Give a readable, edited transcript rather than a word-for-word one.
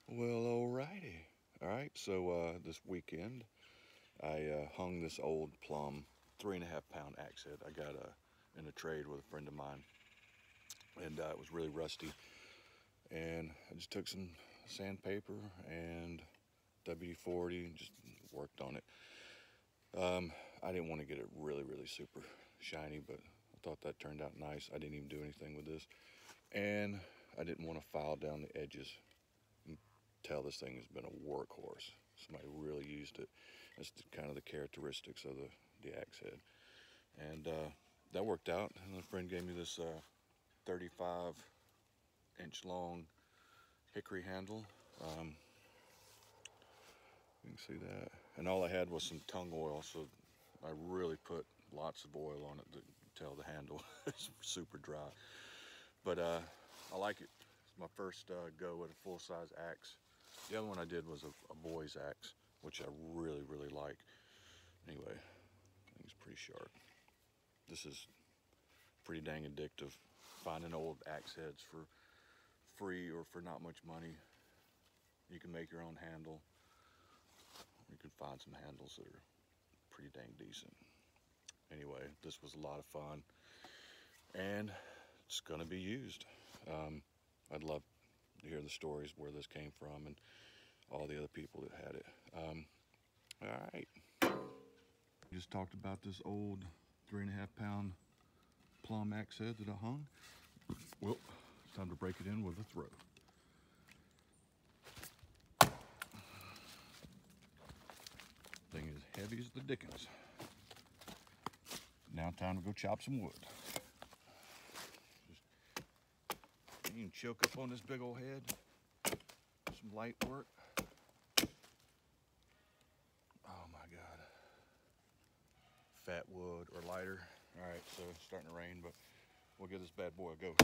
Well, alrighty. All right, so this weekend I hung this old Plumb 3.5 pound axe head. I got in a trade with a friend of mine, and it was really rusty. And I just took some sandpaper and WD-40 and just worked on it. I didn't want to get it really super shiny, but I thought that turned out nice. I didn't even do anything with this, and I didn't want to file down the edges. Tell this thing has been a workhorse. Somebody really used it. That's kind of the characteristics of the axe head. And that worked out. And a friend gave me this 35-inch long hickory handle. You can see that. And all I had was some tung oil, so I really put lots of oil on it to tell the handle is super dry. But I like it. It's my first go at a full-size axe. The other one I did was a boy's axe, which I really like. Anyway, I think it's pretty sharp. This is pretty dang addictive. Finding old axe heads for free or for not much money. You can make your own handle. You can find some handles that are pretty dang decent. Anyway, this was a lot of fun, and it's gonna be used. I'd love to hear the stories where this came from and all the other people that had it. All right. Just talked about this old 3.5 pound Plumb axe head that I hung. Well, it's time to break it in with a throw. Thing is heavy as the dickens. Now time to go chop some wood. You can choke up on this big old head. Some light work. Oh my God. Fat wood or lighter. All right, so it's starting to rain, but we'll give this bad boy a go.